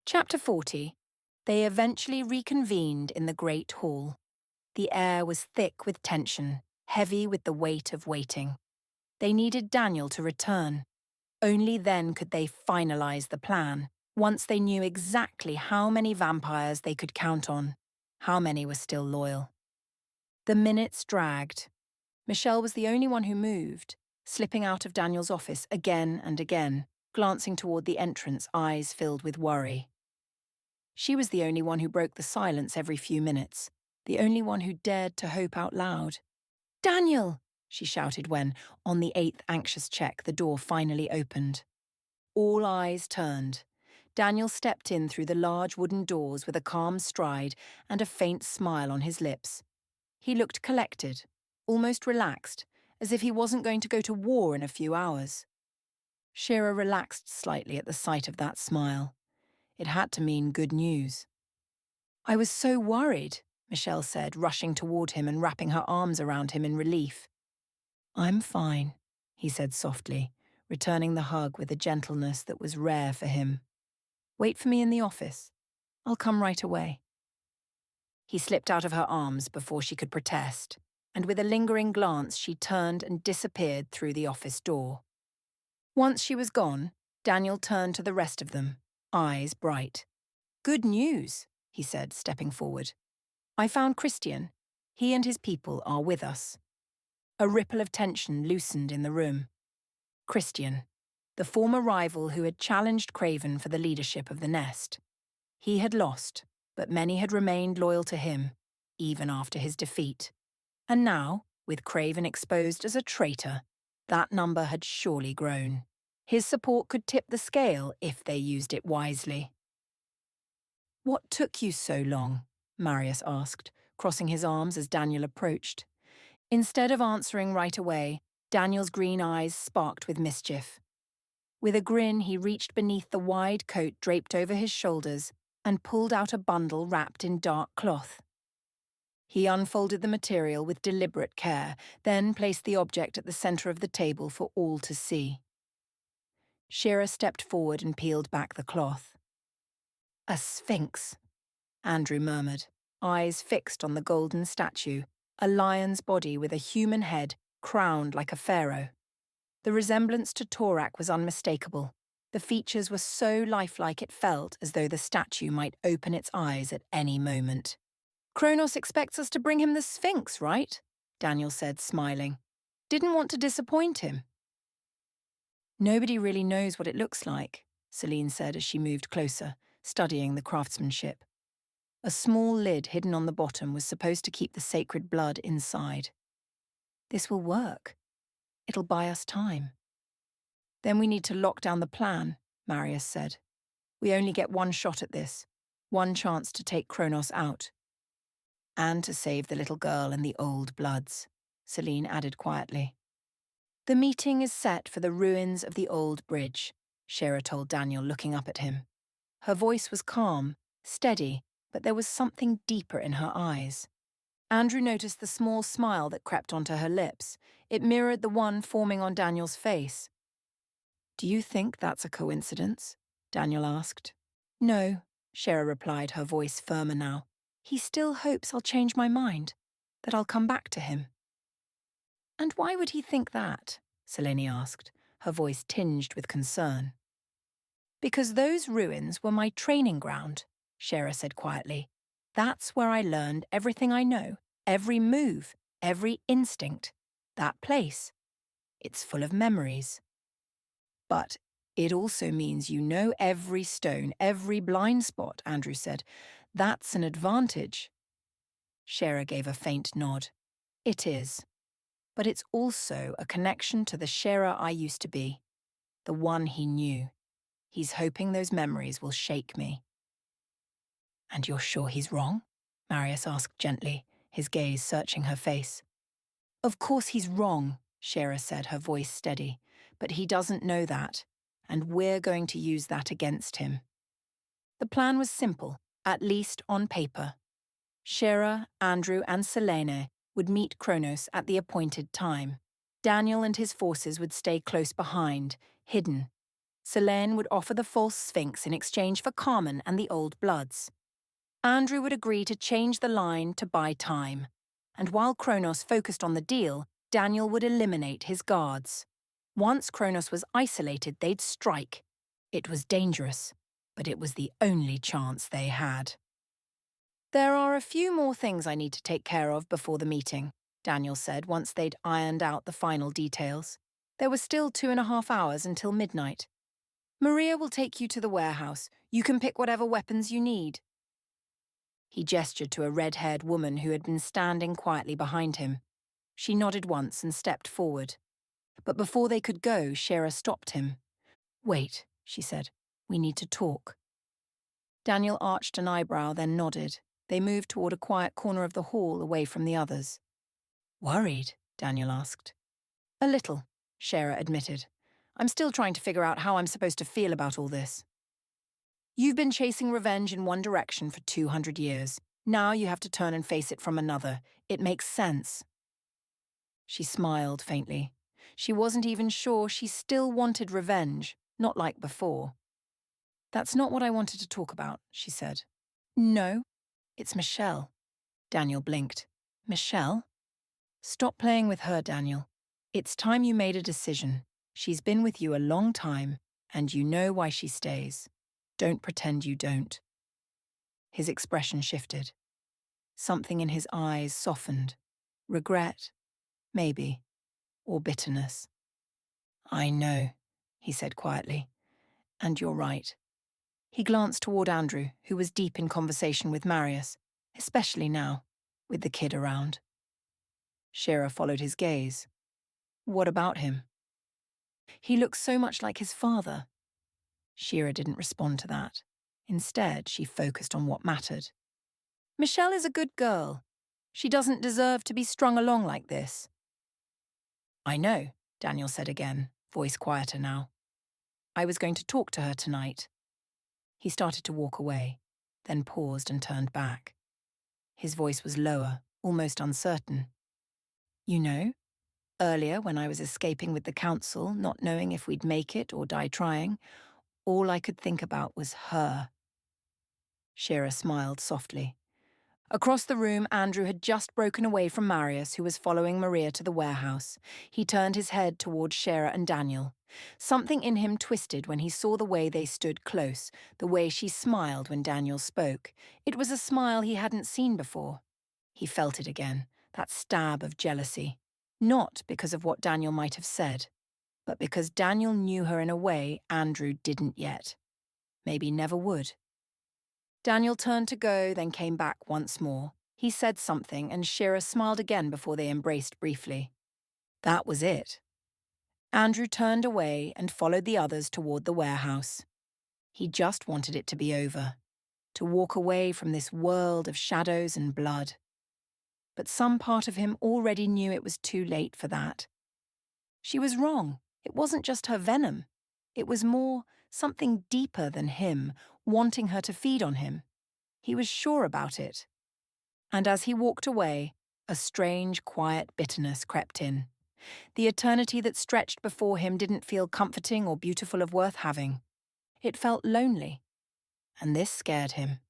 Chapter 40. They eventually reconvened in the Great Hall. The air was thick with tension, heavy with the weight of waiting. They needed Daniel to return. Only then could they finalize the plan, once they knew exactly how many vampires they could count on, how many were still loyal. The minutes dragged. Michelle was the only one who moved, slipping out of Daniel's office again and again, glancing toward the entrance, eyes filled with worry. She was the only one who broke the silence every few minutes, the only one who dared to hope out loud. "Daniel!" she shouted when, on the 8th anxious check, the door finally opened. All eyes turned. Daniel stepped in through the large wooden doors with a calm stride and a faint smile on his lips. He looked collected, almost relaxed, as if he wasn't going to go to war in a few hours. Shira relaxed slightly at the sight of that smile. It had to mean good news. "I was so worried," Michelle said, rushing toward him and wrapping her arms around him in relief. "I'm fine," he said softly, returning the hug with a gentleness that was rare for him. "Wait for me in the office. I'll come right away." He slipped out of her arms before she could protest, and with a lingering glance she turned and disappeared through the office door. Once she was gone, Daniel turned to the rest of them, eyes bright. "Good news," he said, stepping forward. "I found Christian. He and his people are with us." A ripple of tension loosened in the room. Christian, the former rival who had challenged Craven for the leadership of the Nest. He had lost, but many had remained loyal to him, even after his defeat. And now, with Craven exposed as a traitor, that number had surely grown. His support could tip the scale if they used it wisely. "What took you so long?" Marius asked, crossing his arms as Daniel approached. Instead of answering right away, Daniel's green eyes sparked with mischief. With a grin, he reached beneath the wide coat draped over his shoulders and pulled out a bundle wrapped in dark cloth. He unfolded the material with deliberate care, then placed the object at the center of the table for all to see. Shira stepped forward and peeled back the cloth. "A sphinx," Andrew murmured, eyes fixed on the golden statue, a lion's body with a human head crowned like a pharaoh. The resemblance to Torak was unmistakable. The features were so lifelike it felt as though the statue might open its eyes at any moment. "Kronos expects us to bring him the Sphinx, right?" Daniel said, smiling. "Didn't want to disappoint him." "Nobody really knows what it looks like," Celine said as she moved closer, studying the craftsmanship. A small lid hidden on the bottom was supposed to keep the sacred blood inside. "This will work. It'll buy us time." "Then we need to lock down the plan," Marius said. "We only get one shot at this, one chance to take Kronos out. And to save the little girl and the old bloods," Celine added quietly. "The meeting is set for the ruins of the old bridge," Shira told Daniel, looking up at him. Her voice was calm, steady, but there was something deeper in her eyes. Andrew noticed the small smile that crept onto her lips. It mirrored the one forming on Daniel's face. "Do you think that's a coincidence?" Daniel asked. "No," Shira replied, her voice firmer now. "He still hopes I'll change my mind, that I'll come back to him." "And why would he think that?" Selene asked, her voice tinged with concern. "Because those ruins were my training ground," Shira said quietly. "That's where I learned everything I know, every move, every instinct. That place. It's full of memories. But it also means you know every stone, every blind spot," Andrew said. "That's an advantage." Shira gave a faint nod. "It is. But it's also a connection to the Shira I used to be, the one he knew. He's hoping those memories will shake me." "And you're sure he's wrong?" Marius asked gently, his gaze searching her face. "Of course he's wrong," Shira said, her voice steady. "But he doesn't know that, and we're going to use that against him." The plan was simple, at least on paper. Shira, Andrew, and Selene would meet Kronos at the appointed time. Daniel and his forces would stay close behind, hidden. Selene would offer the false Sphinx in exchange for Carmen and the Old Bloods. Andrew would agree to change the line to buy time, and while Kronos focused on the deal, Daniel would eliminate his guards. Once Kronos was isolated, they'd strike. It was dangerous, but it was the only chance they had. "There are a few more things I need to take care of before the meeting," Daniel said once they'd ironed out the final details. There were still 2.5 hours until midnight. "Maria will take you to the warehouse. You can pick whatever weapons you need." He gestured to a red-haired woman who had been standing quietly behind him. She nodded once and stepped forward. But before they could go, Shera stopped him. "Wait," she said. "We need to talk." Daniel arched an eyebrow, then nodded. They moved toward a quiet corner of the hall, away from the others. "Worried?" Daniel asked. "A little," Shera admitted. "I'm still trying to figure out how I'm supposed to feel about all this. You've been chasing revenge in one direction for 200 years. Now you have to turn and face it from another. It makes sense." She smiled faintly. She wasn't even sure she still wanted revenge, not like before. "That's not what I wanted to talk about," she said. "No, it's Michelle." Daniel blinked. "Michelle?" "Stop playing with her, Daniel. It's time you made a decision. She's been with you a long time, and you know why she stays. Don't pretend you don't." His expression shifted. Something in his eyes softened. Regret, maybe, or bitterness. "I know," he said quietly. "And you're right." He glanced toward Andrew, who was deep in conversation with Marius, especially now, with the kid around. Shera followed his gaze. "What about him?" "He looks so much like his father." Shera didn't respond to that. Instead, she focused on what mattered. "Michelle is a good girl. She doesn't deserve to be strung along like this." "I know," Daniel said again, voice quieter now. "I was going to talk to her tonight." He started to walk away, then paused and turned back. His voice was lower, almost uncertain. "You know, earlier when I was escaping with the council, not knowing if we'd make it or die trying, all I could think about was her." Shera smiled softly. Across the room, Andrew had just broken away from Marius, who was following Maria to the warehouse. He turned his head towards Shera and Daniel. Something in him twisted when he saw the way they stood close, the way she smiled when Daniel spoke. It was a smile he hadn't seen before. He felt it again, that stab of jealousy. Not because of what Daniel might have said, but because Daniel knew her in a way Andrew didn't yet. Maybe never would. Daniel turned to go, then came back once more. He said something, and Shera smiled again before they embraced briefly. That was it. Andrew turned away and followed the others toward the warehouse. He just wanted it to be over, to walk away from this world of shadows and blood. But some part of him already knew it was too late for that. She was wrong. It wasn't just her venom. It was more, something deeper than him, wanting her to feed on him. He was sure about it. And as he walked away, a strange, quiet bitterness crept in. The eternity that stretched before him didn't feel comforting or beautiful or worth having. It felt lonely. And this scared him.